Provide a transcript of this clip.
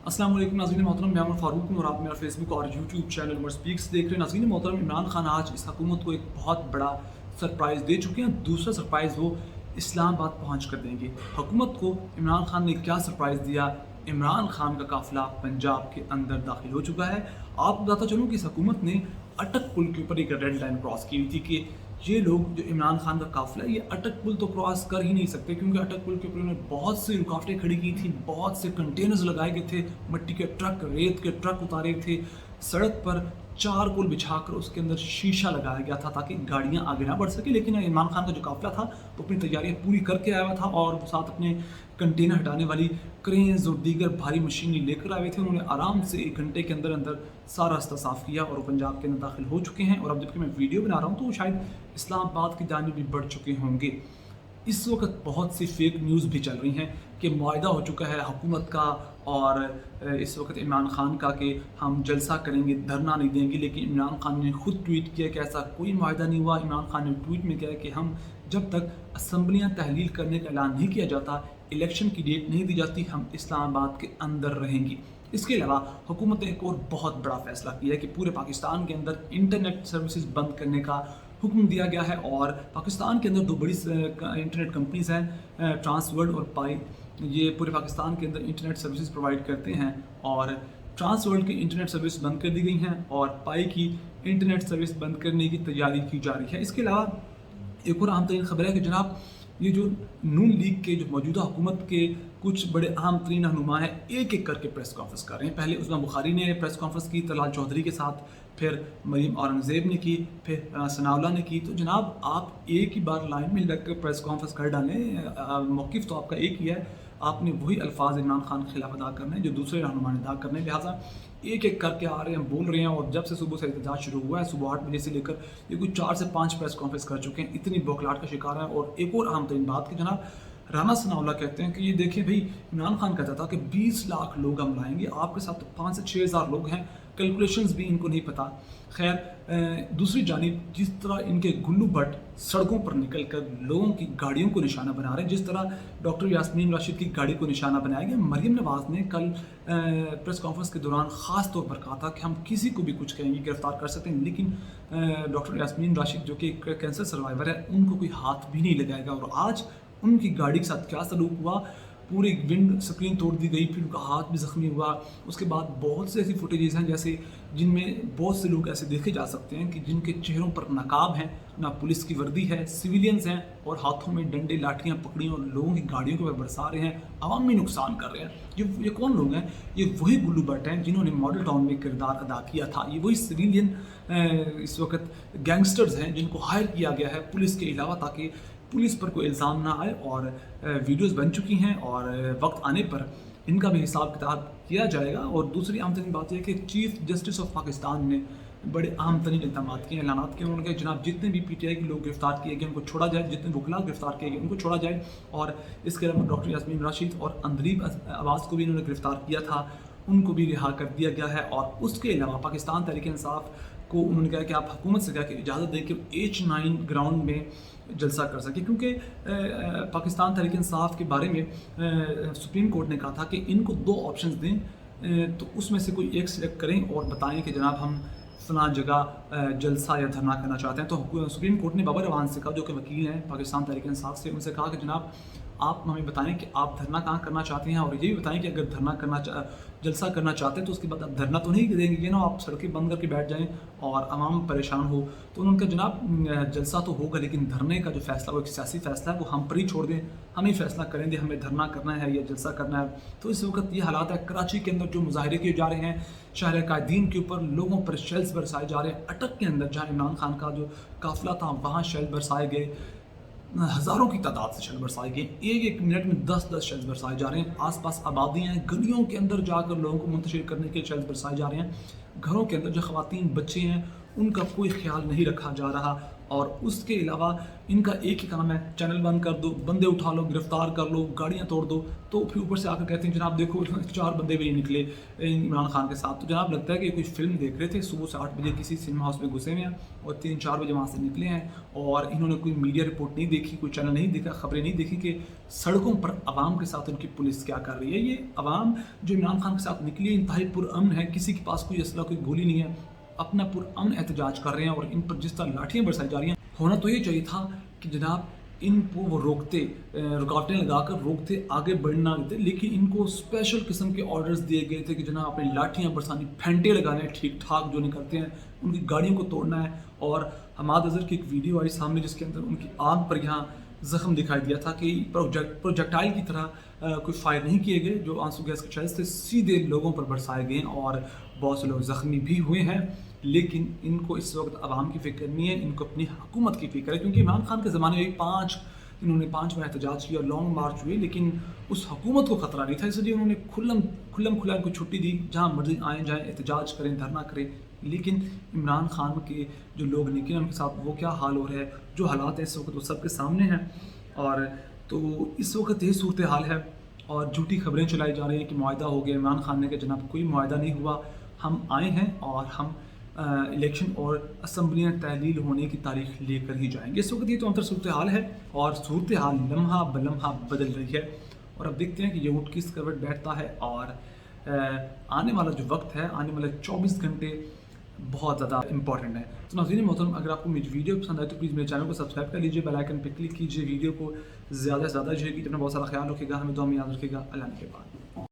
अस्सलाम वालेकुम नाज़रीन मोहतरम, मैं अमर फारूक हूँ और आप मेरा फेसबुक और यूट्यूब चैनल उमर स्पीक्स देख रहे हैं। नाज़रीन मोहतरम, इमरान खान आज इस हुकूमत को एक बहुत बड़ा सरप्राइज़ दे चुके हैं। दूसरा सरप्राइज़ वो इस्लामाबाद पहुँच कर देंगे। हुकूमत को इमरान खान ने क्या सरप्राइज़ दिया? इमरान खान का काफ़िला पंजाब के अंदर दाखिल हो चुका है। आपको बताता चलूँ कि इस हुकूमत ने अटक पुल के ऊपर एक रेड लाइन क्रॉस की हुई थी कि ये लोग जो इमरान खान का काफ़िला ये अटक पुल तो क्रॉस कर ही नहीं सकते, क्योंकि अटक पुल के ऊपर उन्होंने बहुत सी रुकावटें खड़ी की थी, बहुत से कंटेनर्स लगाए गए थे, मिट्टी के ट्रक, रेत के ट्रक उतारे थे, सड़क पर चारकोल बिछाकर उसके अंदर शीशा लगाया गया था ताकि गाड़ियां आगे ना बढ़ सके। लेकिन इमरान खान का जो काफ़िला था वो अपनी तैयारियां पूरी करके आया हुआ था और साथ अपने कंटेनर हटाने वाली क्रेन्स और दीगर भारी मशीनरी लेकर आए हुए थे। उन्होंने आराम से 1 घंटे के अंदर अंदर सारा रास्ता साफ़ किया और वो पंजाब के अंदर दाखिल हो चुके हैं। और अब जबकि मैं वीडियो बना रहा हूँ तो वो शायद इस्लामाबाद की जानिब भी बढ़ चुके होंगे। इस वक्त बहुत सी फेक न्यूज़ भी चल रही हैं कि मुआहदा हो चुका है हुकूमत का और इस वक्त इमरान खान का कि हम जलसा करेंगे, धरना नहीं देंगे। लेकिन इमरान खान ने खुद ट्वीट किया कि ऐसा कोई मुआहदा नहीं हुआ। इमरान खान ने ट्वीट में किया कि हम जब तक असम्बलियाँ तहलील करने का ऐलान नहीं किया जाता, इलेक्शन की डेट नहीं दी जाती, हम इस्लामाबाद के अंदर रहेंगी। इसके अलावा हुकूमत ने एक और बहुत बड़ा फैसला किया है कि पूरे पाकिस्तान के अंदर इंटरनेट सर्विसेज बंद करने का हुक्म दिया गया है। और पाकिस्तान के अंदर 2 बड़ी इंटरनेट कंपनीज हैं, ट्रांसवर्ल्ड और पाई। ये पूरे पाकिस्तान के अंदर इंटरनेट सर्विसेज प्रोवाइड करते हैं और ट्रांसवर्ल्ड की इंटरनेट सर्विस बंद कर दी गई हैं और पाई की इंटरनेट सर्विस बंद करने की तैयारी की जा रही है। इसके अलावा एक और अहम तरीन खबर है कि जनाब ये जो नून लीग के जो मौजूदा हुकूमत के कुछ बड़े अहम तरीन रहनुमा हैं, एक एक करके प्रेस कॉन्फ्रेंस कर रहे हैं। पहले उस्मान बुखारी ने प्रेस कॉन्फ्रेंस की तलाल चौधरी के साथ, फिर मरीम औरंगज़ेब ने की, फिर सनाउल्लाह ने की। तो जनाब आप एक ही बार लाइन में लग कर प्रेस कॉन्फ्रेंस कर डालें, मौक़िफ़ तो आपका एक ही है, आपने वही अल्फाज इमरान खान के खिलाफ अदा करने जो दूसरे रहनुमा ने अदा करने। लिहाजा एक एक करके आ रहे हैं, बोल रहे हैं। और जब से सुबह से एहतजाज शुरू हुआ है, सुबह 8 बजे से लेकर ये कोई 4 से 5 प्रेस कॉन्फ्रेंस कर चुके हैं। इतनी बौखलाहट का शिकार है। और एक और अहम तरीन बात कि जनाब राना सनाउल्लाह कहते हैं कि ये देखिए भाई, इमरान खान कहता था कि 20 लाख लोग हम लाएंगे, आपके साथ तो 5 से 6 हज़ार लोग हैं, कैलकुलेशंस भी इनको नहीं पता। खैर, दूसरी जानिब जिस तरह इनके गुल्लू भट्ट सड़कों पर निकल कर लोगों की गाड़ियों को निशाना बना रहे हैं, जिस तरह डॉक्टर यास्मीन राशिद की गाड़ी को निशाना बनाया गया। मरीम नवाज़ ने कल प्रेस कॉन्फ्रेंस के दौरान ख़ास तौर पर कहा था कि हम किसी को भी कुछ कहेंगे गिरफ्तार कर सकते हैं, लेकिन डॉक्टर यास्मीन राशिद जो कि कैंसर सर्वाइवर है उनको कोई हाथ भी नहीं लगाएगा। और आज उनकी गाड़ी के साथ क्या सलूक हुआ, पूरी विंड स्क्रीन तोड़ दी गई, फिर उनका हाथ भी ज़ख्मी हुआ। उसके बाद बहुत से ऐसी फुटेजेस हैं जैसे जिनमें बहुत से लोग ऐसे देखे जा सकते हैं कि जिनके चेहरों पर नकाब हैं, ना पुलिस की वर्दी है, सिविलियंस हैं और हाथों में डंडे लाठियाँ पकड़ी और लोगों की गाड़ियों को बरसा रहे हैं, अवामी नुकसान कर रहे हैं। ये कौन लोग हैं? ये वही गुल्लू भट्ट हैं जिन्होंने मॉडल टाउन में किरदार अदा किया था। ये वही सिविलियन इस वक्त गैंगस्टर्स हैं जिनको हायर किया गया है पुलिस के अलावा, ताकि पुलिस पर कोई इल्ज़ाम ना आए। और वीडियोस बन चुकी हैं और वक्त आने पर इनका भी हिसाब किताब किया जाएगा। और दूसरी अहम तरीन बात यह है कि चीफ जस्टिस ऑफ पाकिस्तान ने बड़े अहम तरीन इक़दाम किए, ऐलानात किए। उन्होंने कहा जनाब जितने भी PTI के लोग गिरफ्तार किए गए उनको छोड़ा जाए, जितने वकला गिरफ्तार किए गए उनको छोड़ा जाए। और इसके अलावा डॉक्टर यास्मीन राशिद और अंदरीब अब्बास को भी इन्होंने गिरफ्तार किया था, उनको भी रिहा कर दिया गया है। और उसके अलावा पाकिस्तान तहरीक इंसाफ को उन्होंने कहा कि आप हुकूमत से कहा कि इजाज़त दें कि H9 ग्राउंड में जलसा कर सके, क्योंकि पाकिस्तान तहरीक इंसाफ के बारे में सुप्रीम कोर्ट ने कहा था कि इनको 2 ऑप्शंस दें, तो उसमें से कोई एक सिलेक्ट करें और बताएं कि जनाब हम फलां जगह जलसा या धरना करना चाहते हैं। तो सुप्रीम कोर्ट ने बाबर अवान से कहा, जो कि वकील हैं पाकिस्तान तहरीक इंसाफ से, उनसे कहा कि जनाब आप हमें बताएं कि आप धरना कहाँ करना चाहते हैं और ये भी बताएं कि अगर धरना जलसा करना चाहते हैं तो उसके बाद आप धरना तो नहीं देंगे ना, आप सड़कें बंद करके बैठ जाएं और आवाम परेशान हो। तो उन्होंने कहा जनाब जलसा तो होगा, लेकिन धरने का जो फैसला वो एक सियासी फैसला है, वो हम पर ही छोड़ दें, हम ही फैसला करेंगे हमें धरना करना है या जलसा करना है। तो इस वक्त ये हालात है। कराची के अंदर जो मुजाहरे किए जा रहे हैं, शहर कायदीन के ऊपर लोगों पर शेल्स बरसाए जा रहे हैं। अटक के अंदर जहाँ इमरान खान का जो काफिला था वहाँ शेल बरसाए गए, हज़ारों की तादाद से शेल बरसाए गए, एक मिनट में 10-10 शेल्स बरसाए जा रहे हैं। आसपास आबादियाँ हैं, गलियों के अंदर जाकर लोगों को मुंतशिर करने के शेल्स बरसाए जा रहे हैं। گھروں کے اندر جو خواتین بچے ہیں ان کا کوئی خیال نہیں رکھا جا رہا، اور اس کے علاوہ ان کا ایک ہی کام ہے چینل بند کر دو، بندے اٹھا لو، گرفتار کر لو، گاڑیاں توڑ دو، تو پھر اوپر سے آ کر کہتے ہیں جناب دیکھو 4 بندے بھی نہیں نکلے عمران خان کے ساتھ. تو جناب لگتا ہے کہ کوئی فلم دیکھ رہے تھے، صبح سے 8 بجے کسی سنیما ہاؤس میں گھسے ہوئے ہیں اور 3-4 بجے وہاں سے نکلے ہیں، اور انہوں نے کوئی میڈیا رپورٹ نہیں دیکھی، کوئی چینل نہیں دیکھا، خبریں نہیں دیکھی کہ سڑکوں پر عوام کے ساتھ ان کی پولیس کیا کر رہی ہے. یہ عوام جو عمران خان کے ساتھ نکلی ہے انتہائی پرامن ہے، کسی کے پاس کوئی اسلحہ کوئی گولی نہیں ہے، اپنا پرامن احتجاج کر رہے ہیں، اور ان پر جس طرح لاٹھیاں برسائی جا رہی ہیں، ہونا تو یہ چاہیے تھا کہ جناب ان کو وہ روکتے، رکاوٹیں لگا کر روکتے، آگے بڑھنا دیتے، لیکن ان کو اسپیشل قسم کے آرڈرز دیے گئے تھے کہ جناب اپنی لاٹھیاں برسانی، پھینٹے لگانے ہیں ٹھیک ٹھاک جو نکلتے ہیں، ان کی گاڑیوں کو توڑنا ہے. اور حماد اظہر کی ایک ویڈیو آئی سامنے جس کے اندر ان کی آنکھ پر یہاں زخم دکھائی دیا تھا کہ پروجیکٹائل کی طرح کوئی فائر نہیں کیے گئے، جو آنسو گیس کے شیل سے سیدھے لوگوں پر برسائے گئے، اور بہت سے لوگ زخمی بھی ہوئے ہیں. لیکن ان کو اس وقت عوام کی فکر نہیں ہے، ان کو اپنی حکومت کی فکر ہے، کیونکہ عمران خان کے زمانے میں انہوں نے 5 بار احتجاج کیا، لانگ مارچ ہوئے، لیکن اس حکومت کو خطرہ نہیں تھا، اس لیے انہوں نے کھلا ان کو چھٹی دی، جہاں مرضی آئیں جائیں، احتجاج کریں، دھرنا کریں. لیکن عمران خان کے جو لوگ نکلے ان کے ساتھ وہ کیا حال ہو رہا ہے، جو حالات ہیں اس وقت وہ سب کے سامنے ہیں. اور تو اس وقت یہ صورتحال ہے، اور جھوٹی خبریں چلائی جا رہی ہیں کہ معاہدہ ہو گیا. عمران خان نے کہا جناب کوئی معاہدہ نہیں ہوا، ہم آئے ہیں اور ہم الیکشن اور اسمبلیاں تحلیل ہونے کی تاریخ لے کر ہی جائیں گے. اس وقت یہ تو انتر صورتحال ہے، اور صورتحال لمحہ بلمحہ بدل رہی ہے، اور اب دیکھتے ہیں کہ یہ اٹھ کس کروٹ بیٹھتا ہے. اور آنے والا جو وقت ہے، آنے والے 24 گھنٹے بہت زیادہ امپورٹنٹ ہے. تو ناظرین محترم، اگر آپ کو میری ویڈیو پسند آئے تو پلیز میرے چینل کو سبسکرائب کر لیجیے، بیل آئکن پہ کلک کیجیے، ویڈیو کو زیادہ سے زیادہ شیئر کیجیے. اپنا بہت سارا خیال رکھیے گا، ہمیں دعا میں یاد رکھیے گا. اللہ نے کے بعد